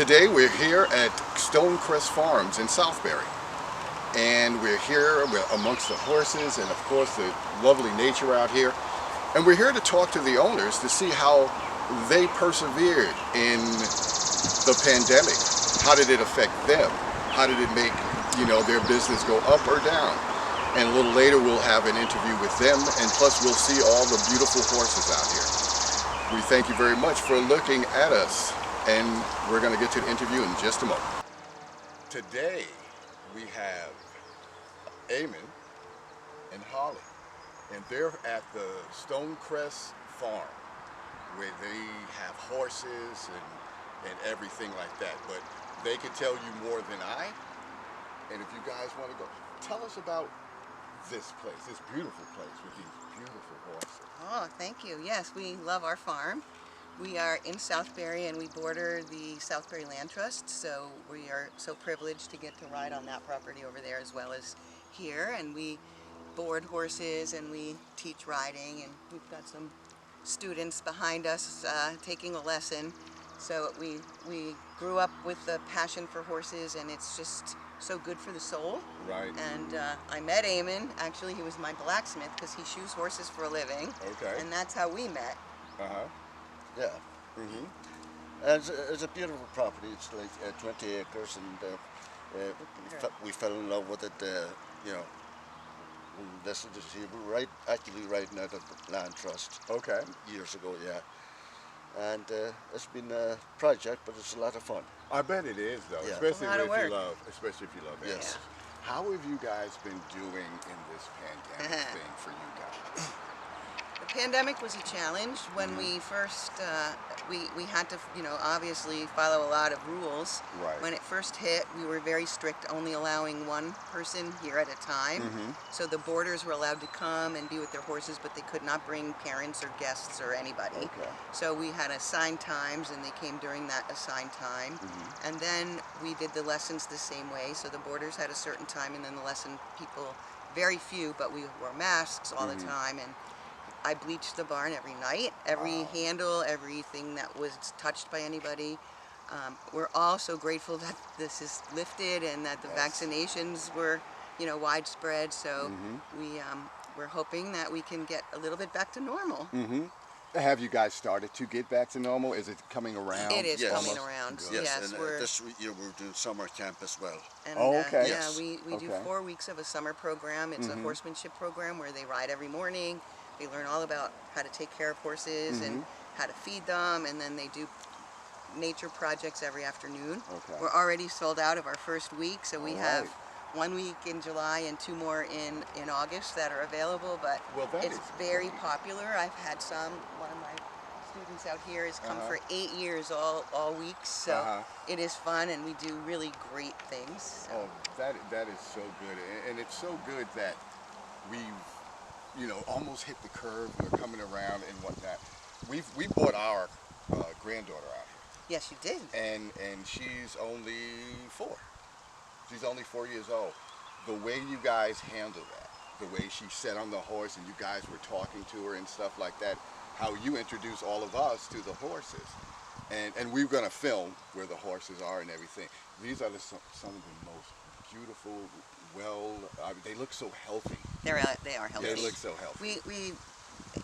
Today we're here at Crest Farms in Southbury, and we're amongst the horses and of course the lovely nature out here, and we're here to talk to the owners to see how they persevered in the pandemic. How did it affect them? How did it make their business go up or down? And a little later we'll have an interview with them, and plus we'll see all the beautiful horses out here. We thank you very much for looking at us, and we're going to get to the interview in just a moment. Today we have Eamon and Holly, and they're at the Crest Farm where they have horses and everything like that, but they can tell you more than I. And if you guys want to go, tell us about this place, this beautiful place with these beautiful horses. Oh, thank you. Yes, we love our farm. We are in Southbury and we border the Southbury Land Trust, so we are so privileged to get to ride on that property over there as well as here. And we board horses and we teach riding, and we've got some students behind us taking a lesson. So we grew up with a passion for horses, and it's just so good for the soul. Right. And I met Eamon. Actually, he was my blacksmith because he shoes horses for a living. Okay. And that's how we met. Uh-huh. Yeah. Mm-hmm. And it's a beautiful property. It's like 20 acres, and we fell in love with it. This is actually right now at the Land Trust. Okay. Years ago, yeah. And it's been a project, but it's a lot of fun. I bet it is, though, Yeah. especially It's a lot of if you work. love Yes. animals. How have you guys been doing in this pandemic thing for you guys? The pandemic was a challenge. When we first, we had to, obviously follow a lot of rules. Right. When it first hit, we were very strict, only allowing one person here at a time. So the boarders were allowed to come and be with their horses, but they could not bring parents or guests or anybody. Okay. So we had assigned times, and they came during that assigned time. And then we did the lessons the same way. So the boarders had a certain time, and then the lesson people, very few, but we wore masks all the time. And I bleached the barn every night, every handle, everything that was touched by anybody. We're all so grateful that this is lifted and that the vaccinations were, widespread. So we're hoping that we can get a little bit back to normal. Have you guys started to get back to normal? Is it coming around? It is Yes. coming around. Yes, and we're, this year we're doing summer camp as well. and, Oh, okay. Yeah, Yes. we do 4 weeks of a summer program. It's a horsemanship program where they ride every morning. They learn all about how to take care of horses and how to feed them, and then they do nature projects every afternoon. Okay. We're already sold out of our first week, so we All have right. 1 week in July and 2 more in August that are available, but Well, that it's is very great. popular. I've had one of my students out here has come for 8 years all weeks, so it is fun, and we do really great things. So. Oh, that is so good, and it's so good that we've almost hit the curve. We're coming around and whatnot. We brought our granddaughter out Yes, you did. here, and she's only 4. She's only 4 years old. The way you guys handled that, the way she sat on the horse and you guys were talking to her and stuff like that, how you introduced all of us to the horses, and we're going to film where the horses are and everything. These are some of the most beautiful. They look so healthy. They are healthy. They look so healthy.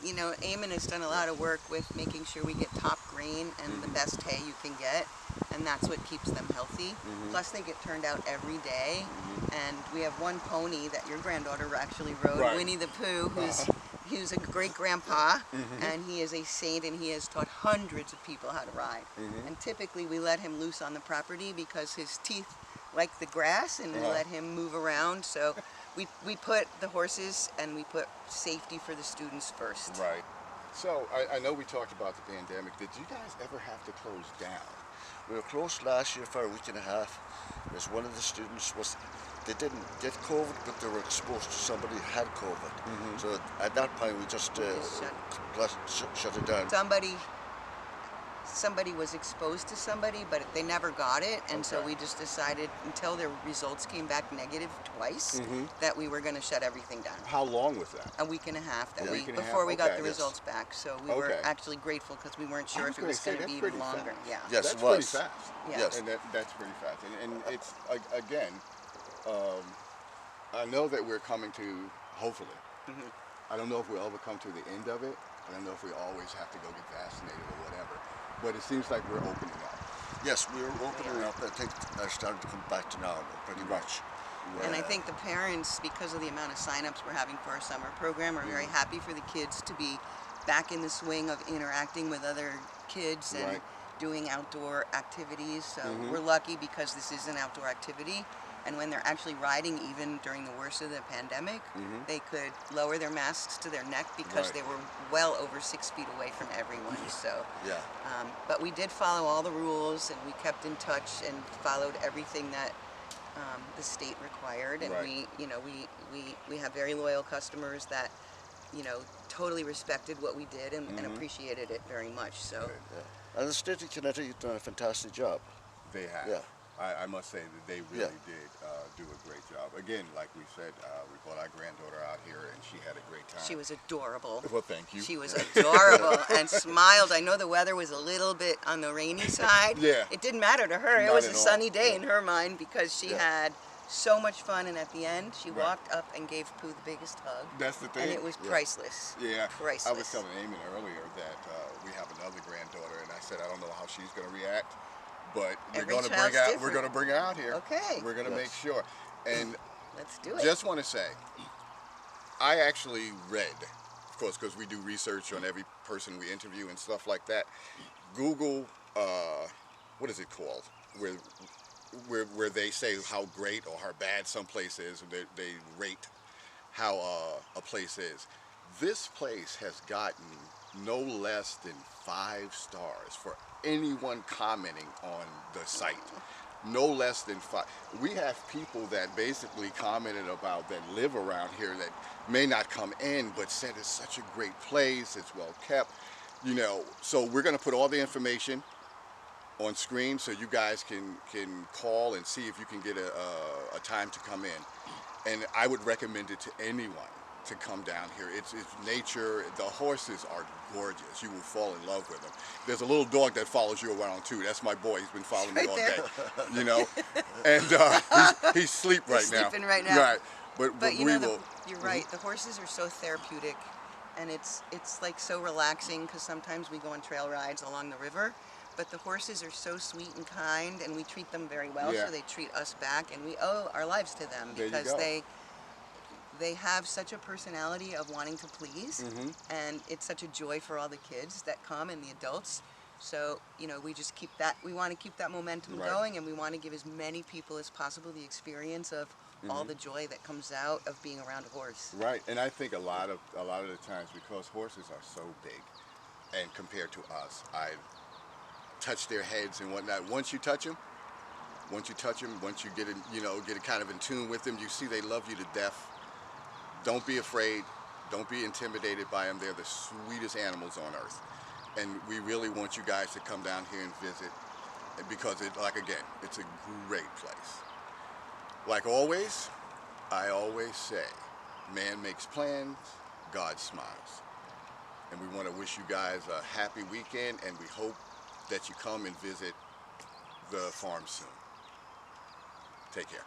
Eamon has done a lot of work with making sure we get top grain and the best hay you can get, and that's what keeps them healthy. Plus they get turned out every day, and we have one pony that your granddaughter actually rode, Right. Winnie the Pooh, who's a great grandpa, and he is a saint, and he has taught hundreds of people how to ride. And typically we let him loose on the property because his teeth like the grass, and we let him move around. So we put the horses and we put safety for the students first. Right. So I know we talked about the pandemic. Did you guys ever have to close down? We were closed last year for a week and a half. Because one of the students they didn't get COVID, but they were exposed to somebody who had COVID. So at that point we just shut it down. somebody was exposed to somebody, but they never got it, and so Okay. we just decided until their results came back negative twice that we were going to shut everything down. How long was that? A week and a half that A week and a half, before we got okay. the Yes. results back. So we were Okay. actually grateful because we weren't sure I was if it gonna was say, going to that's be pretty even longer. fast. Yeah. Yes, That's it pretty was. fast. Yeah. Yes. And that's pretty fast. And it's, again, I know that we're coming to, hopefully, I don't know if we'll ever come to the end of it. I don't know if we always have to go get vaccinated or whatever. But it seems like we're opening up. Yes, we were opening up. I think are starting to come back to normal, pretty much. And I think the parents, because of the amount of signups we're having for our summer program, are very happy for the kids to be back in the swing of interacting with other kids and Right. doing outdoor activities. So we're lucky because this is an outdoor activity. And when they're actually riding, even during the worst of the pandemic, they could lower their masks to their neck because Right. they were well over 6 feet away from everyone. So, Yeah. but we did follow all the rules, and we kept in touch and followed everything that the state required. And Right. we have very loyal customers that totally respected what we did and appreciated it very much. So. Yeah. And the state of Connecticut has done a fantastic job. They have. Yeah. I must say that they really did do a great job. Again, like we said, we brought our granddaughter out here, and she had a great time. She was adorable. Well, thank you. She was adorable and smiled. I know the weather was a little bit on the rainy side. Yeah. It didn't matter to her. It Not was at a all. sunny day Yeah. in her mind because she had so much fun. And at the end, she Right. walked up and gave Pooh the biggest hug. That's the thing. And it was priceless. Yeah, Priceless. I was telling Eamon earlier that we have another granddaughter, and I said I don't know how she's going to react, but Every we're going to child's bring out. We're different. going to bring her out here. Okay. We're going to make sure. And Let's do it. just want to say, I actually read, of course, because we do research on every person we interview and stuff like that. Google, what is it called? Where they say how great or how bad some place is, and they rate how a place is. This place has gotten no less than 5 stars for anyone commenting on the site. No less than 5. We have people that basically commented about that live around here that may not come in, but said it's such a great place, it's well kept, So we're going to put all the information on screen so you guys can call and see if you can get a time to come in. And I would recommend it to anyone to come down here. It's nature. The horses are gorgeous. You will fall in love with them. There's a little dog that follows you around too. That's my boy. He's been following me Right all there. day. And he's asleep right now. sleeping right now. Right. But But we will. you're right. The horses are so therapeutic, and it's like so relaxing because sometimes we go on trail rides along the river, but the horses are so sweet and kind, and we treat them very well. Yeah. So they treat us back, and we owe our lives to them There you because go. they have such a personality of wanting to please, and it's such a joy for all the kids that come and the adults. So, we just we want to keep that momentum Right. going, and we want to give as many people as possible the experience of all the joy that comes out of being around a horse. Right, and I think a lot of the times, because horses are so big, and compared to us, I touch their heads and whatnot. Once you touch them, once you get in, get kind of in tune with them, you see they love you to death. Don't be afraid. Don't be intimidated by them. They're the sweetest animals on earth, and we really want you guys to come down here and visit, because it's a great place. Like always, I always say, man makes plans, God smiles. And we want to wish you guys a happy weekend, and we hope that you come and visit the farm soon. Take care.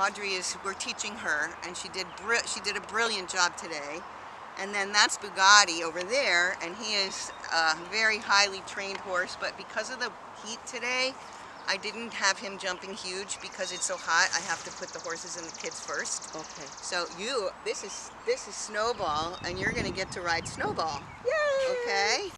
Audrey we're teaching her, and she did a brilliant job today. And then that's Bugatti over there, and he is a very highly trained horse, but because of the heat today, I didn't have him jumping huge because it's so hot. I have to put the horses and the kids first. Okay. So this is Snowball, and you're gonna get to ride Snowball. Yay! Okay?